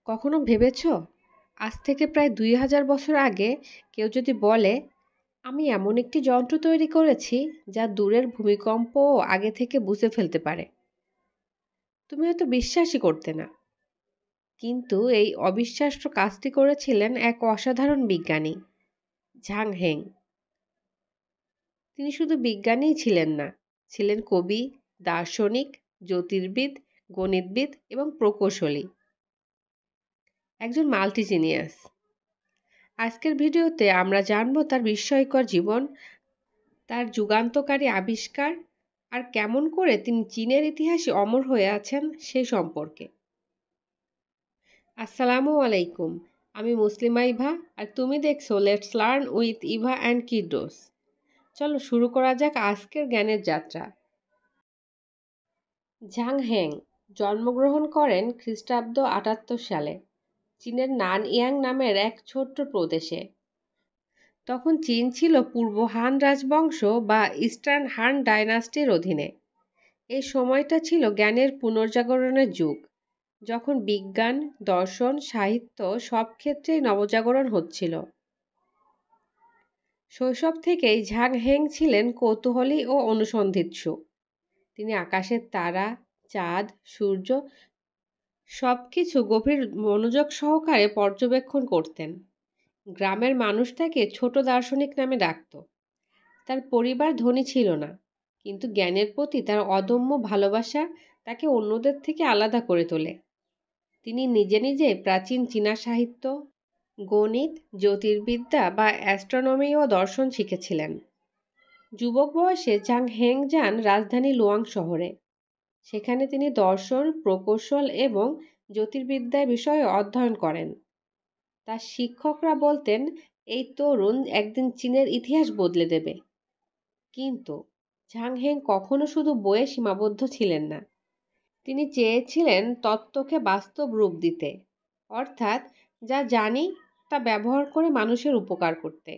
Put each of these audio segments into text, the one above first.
কখনো ভেবেছো আজ থেকে প্রায় ২০০০ বছর আগে কেউ যদি বলে আমি এমন একটি যন্ত্র তৈরি করেছি যা দূরের ভূমিকম্পও আগে থেকে বুঝে ফেলতে পারে, তুমি হয়তো বিশ্বাসই করতে না। কিন্তু এই অবিশ্বাস্য কাজটি করেছিলেন এক অসাধারণ বিজ্ঞানী, ঝাং হেং। তিনি শুধু বিজ্ঞানীই ছিলেন না, ছিলেন কবি, দার্শনিক, জ্যোতির্বিদ, গণিতবিদ এবং প্রকৌশলী, একজন মাল্টিজিনিয়াস। আজকের ভিডিওতে আমরা জানব তার বিস্ময়কর জীবন, তার যুগান্তকারী আবিষ্কার আর কেমন করে তিনি চীনের ইতিহাসে অমর হয়ে আছেন সেই সম্পর্কে। আসসালামু আলাইকুম, আমি মুসলিমা ইভা আর তুমি দেখছো let's learn with Eva and Kidos. চলো শুরু করা যাক আজকের জ্ঞানের যাত্রা। ঝাং হেং জন্মগ্রহণ করেন খ্রিস্টাব্দ ৭৮ সালে চীনের নানইয়াং নামের এক ছোট্ট প্রদেশে। তখন চীন ছিল পূর্ব হান রাজবংশ বা ইস্টার্ন হান ডাইনাস্টির অধীনে। এই সময়টা ছিল জ্ঞানের পুনর্জাগরণের যুগ, যখন বিজ্ঞান, দর্শন, সাহিত্য সব ক্ষেত্রেই নবজাগরণ হচ্ছিল। শৈশব থেকেই ঝাং হেং ছিলেন কৌতূহলী ও অনুসন্ধিৎসু। তিনি আকাশের তারা, চাঁদ, সূর্য সবকিছু গভীর মনোযোগ সহকারে পর্যবেক্ষণ করতেন। গ্রামের মানুষ তাকে ছোট দার্শনিক নামে ডাকত। তার পরিবার ধনী ছিল না, কিন্তু জ্ঞানের প্রতি তার অদম্য ভালোবাসা তাকে অন্যদের থেকে আলাদা করে তোলে। তিনি নিজে নিজে প্রাচীন চীনা সাহিত্য, গণিত, জ্যোতির্বিদ্যা বা অ্যাস্ট্রোনমি ও দর্শন শিখেছিলেন। যুবক বয়সে ঝাং হেং যান রাজধানী লুয়াং শহরে। সেখানে তিনি দর্শন, প্রকৌশল এবং জ্যোতির্বিদ্যা বিষয়ে অধ্যয়ন করেন। তার শিক্ষকরা বলতেন এই তরুণ একদিন চীনের ইতিহাস বদলে দেবে। কিন্তু ঝাং হেং কখনো শুধু বইয়ে সীমাবদ্ধ ছিলেন না। তিনি চেয়েছিলেন তত্ত্বকে বাস্তব রূপ দিতে, অর্থাৎ যা জানি তা ব্যবহার করে মানুষের উপকার করতে।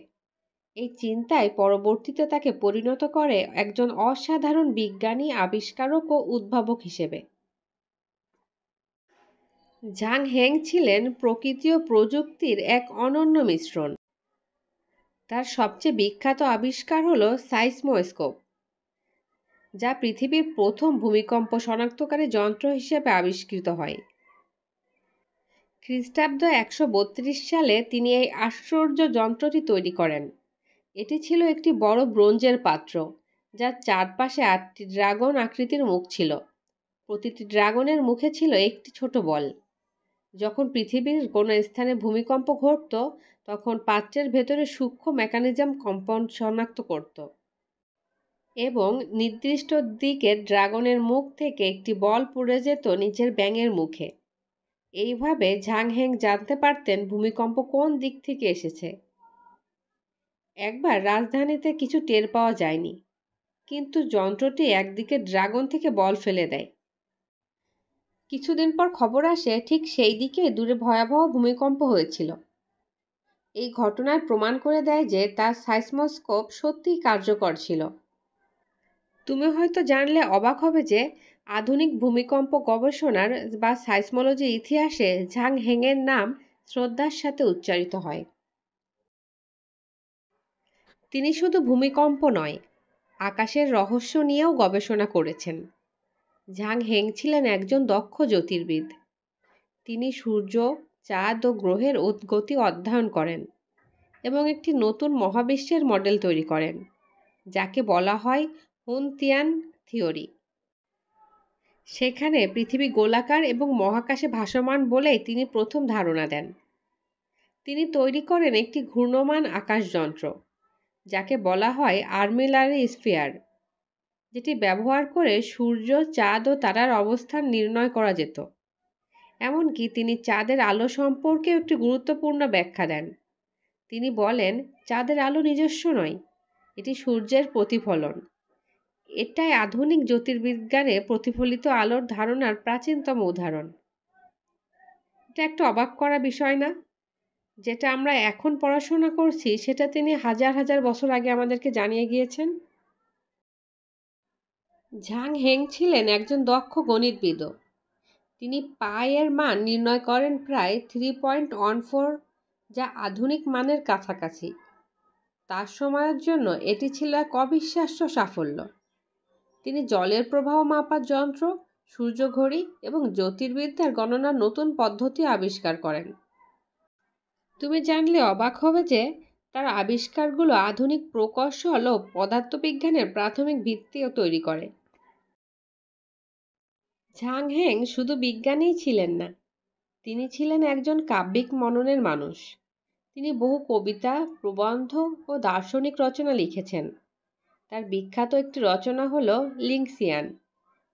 এই চিন্তায় পরবর্তীতে তাকে পরিণত করে একজন অসাধারণ বিজ্ঞানী, আবিষ্কারক ও উদ্ভাবক হিসেবে। ঝাং হেং ছিলেন প্রকৃতি ও প্রযুক্তির এক অনন্য মিশ্রণ। তার সবচেয়ে বিখ্যাত আবিষ্কার হল সাইসমোস্কোপ, যা পৃথিবীর প্রথম ভূমিকম্প শনাক্তকারী যন্ত্র হিসেবে আবিষ্কৃত হয়। খ্রিস্টাব্দ ১৩২ সালে তিনি এই আশ্চর্য যন্ত্রটি তৈরি করেন। এটি ছিল একটি বড় ব্রোঞ্জের পাত্র, যার চারপাশে ৮টি ড্রাগন আকৃতির মুখ ছিল। প্রতিটি ড্রাগনের মুখে ছিল একটি ছোট বল। যখন পৃথিবীর কোনো স্থানে ভূমিকম্প ঘটত, তখন পাত্রের ভেতরে সূক্ষ্ম মেকানিজম কম্পন শনাক্ত করত এবং নির্দিষ্ট দিকে ড্রাগনের মুখ থেকে একটি বল পড়ে যেত নিচের ব্যাঙের মুখে। এইভাবে ঝাং হেং জানতে পারতেন ভূমিকম্প কোন দিক থেকে এসেছে। একবার রাজধানীতে কিছু টের পাওয়া যায়নি, কিন্তু যন্ত্রটি একদিকে ড্রাগন থেকে বল ফেলে দেয়। কিছুদিন পর খবর আসে ঠিক সেই দিকে দূরে ভয়াবহ ভূমিকম্প হয়েছিল। এই ঘটনায় প্রমাণ করে দেয় যে তার সাইসমোস্কোপ সত্যিই কার্যকর ছিল। তুমি হয়তো জানলে অবাক হবে যে আধুনিক ভূমিকম্প গবেষণার বা সাইসমোলজির ইতিহাসে ঝাং হেংয়ের নাম শ্রদ্ধার সাথে উচ্চারিত হয়। তিনি শুধু ভূমিকম্প নয়, আকাশের রহস্য নিয়েও গবেষণা করেছেন। ঝাং হেং ছিলেন একজন দক্ষ জ্যোতির্বিদ। তিনি সূর্য, চাঁদ ও গ্রহের গতি অধ্যয়ন করেন এবং একটি নতুন মহাবিশ্বের মডেল তৈরি করেন, যাকে বলা হয় হুনতিয়ান থিওরি। সেখানে পৃথিবী গোলাকার এবং মহাকাশে ভাসমান বলেই তিনি প্রথম ধারণা দেন। তিনি তৈরি করেন একটি ঘূর্ণমান আকাশযন্ত্র, যাকে বলা হয় আর্মিলারি স্ফিয়ার, যেটি ব্যবহার করে সূর্য, চাঁদ ও তারার অবস্থান নির্ণয় করা যেত। এমনকি তিনি চাঁদের আলো সম্পর্কেও একটি গুরুত্বপূর্ণ ব্যাখ্যা দেন। তিনি বলেন চাঁদের আলো নিজস্ব নয়, এটি সূর্যের প্রতিফলন। এটাই আধুনিক জ্যোতির্বিজ্ঞানে প্রতিফলিত আলোর ধারণার প্রাচীনতম উদাহরণ। এটা একটা অবাক করা বিষয় না? যেটা আমরা এখন পড়াশোনা করছি সেটা তিনি হাজার হাজার বছর আগে আমাদেরকে জানিয়ে গিয়েছেন। ঝাং হেং ছিলেন একজন দক্ষ গণিতবিদও। তিনি পাই-এর মান নির্ণয় করেন প্রায় 3.14, যা আধুনিক মানের কাছাকাছি। তার সময়ের জন্য এটি ছিল এক অবিশ্বাস্য সাফল্য। তিনি জলের প্রবাহ মাপার যন্ত্র, সূর্যঘড়ি এবং জ্যোতির্বিদ্যার গণনার নতুন পদ্ধতি আবিষ্কার করেন। তুমি জানলে অবাক হবে যে তার আবিষ্কারগুলো আধুনিক প্রকৌশল ও পদার্থবিজ্ঞানের প্রাথমিক ভিত্তিও তৈরি করে। ঝাং হেং শুধু বিজ্ঞানীই ছিলেন না, তিনি ছিলেন একজন কাব্যিক মননের মানুষ। তিনি বহু কবিতা, প্রবন্ধ ও দার্শনিক রচনা লিখেছেন। তার বিখ্যাত একটি রচনা হল লিংসিয়ান,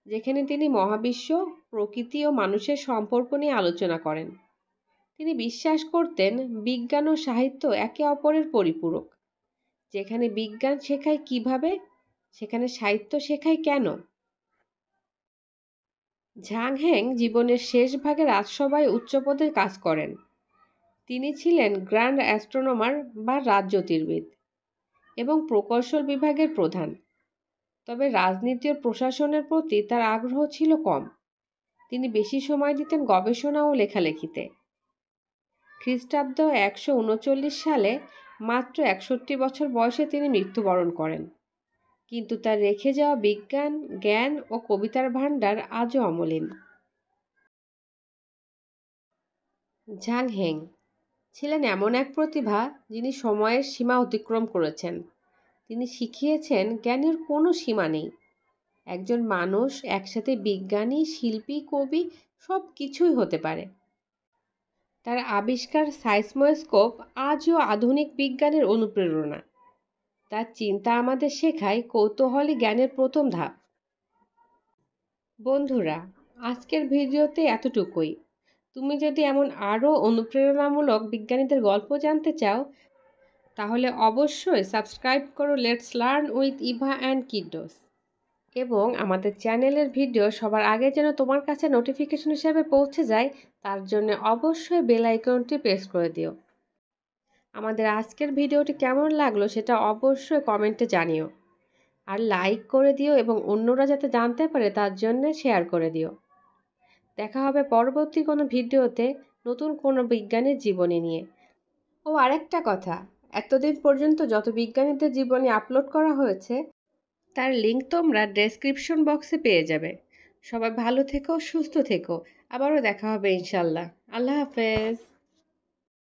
যেখানে তিনি মহাবিশ্ব, প্রকৃতি ও মানুষের সম্পর্ক নিয়ে আলোচনা করেন। তিনি বিশ্বাস করতেন বিজ্ঞান ও সাহিত্য একে অপরের পরিপূরক। যেখানে বিজ্ঞান শেখায় কিভাবে, সেখানে সাহিত্য শেখায় কেন। ঝাং হেং জীবনের শেষ ভাগে রাজসভায় উচ্চপদে কাজ করেন। তিনি ছিলেন গ্র্যান্ড অ্যাস্ট্রোনমার বা রাজজ্যোতির্বিদ এবং প্রকৌশল বিভাগের প্রধান। তবে রাজনীতি ও প্রশাসনের প্রতি তার আগ্রহ ছিল কম। তিনি বেশি সময় দিতেন গবেষণা ও লেখালেখিতে। খ্রিস্টাব্দ 139 সালে মাত্র 61 বছর বয়সে তিনি মৃত্যুবরণ করেন, কিন্তু তার রেখে যাওয়া বিজ্ঞান, জ্ঞান ও কবিতার ভাণ্ডার আজও অমলিন। ঝাং হেং ছিলেন এমন এক প্রতিভা যিনি সময়ের সীমা অতিক্রম করেছেন। তিনি শিখিয়েছেন জ্ঞানের কোনো সীমা নেই। একজন মানুষ একসাথে বিজ্ঞানী, শিল্পী, কবি সব কিছুই হতে পারে। তার আবিষ্কার সাইসমোস্কোপ আজও আধুনিক বিজ্ঞানের অনুপ্রেরণা। তার চিন্তা আমাদের শেখায় কৌতূহলী জ্ঞানের প্রথম ধাপ। বন্ধুরা, আজকের ভিডিওতে এতটুকুই। তুমি যদি এমন আরও অনুপ্রেরণামূলক বিজ্ঞানীদের গল্প জানতে চাও, তাহলে অবশ্যই সাবস্ক্রাইব করো let's learn with Eva and Kidos. এবং আমাদের চ্যানেলের ভিডিও সবার আগে যেন তোমার কাছে নোটিফিকেশন হিসেবে পৌঁছে যায়, তার জন্য অবশ্যই বেল আইকনটি প্রেস করে দিও। আমাদের আজকের ভিডিওটি কেমন লাগলো সেটা অবশ্যই কমেন্টে জানিও। আর লাইক করে দিও এবং অন্যরা যাতে জানতে পারে তার জন্য শেয়ার করে দিও। দেখা হবে পরবর্তী কোনো ভিডিওতে নতুন কোনো বিজ্ঞানীর জীবনী নিয়ে। ও আরেকটা কথা, এতদিন পর্যন্ত যত বিজ্ঞানীদের জীবনী আপলোড করা হয়েছে তার লিঙ্ক তোমরা ডেসক্রিপশন বক্সে পেয়ে যাবে। সবাই ভালো থেকো, সুস্থ থেকো। আবারও দেখা হবে ইনশাল্লাহ। আল্লাহ হাফেজ।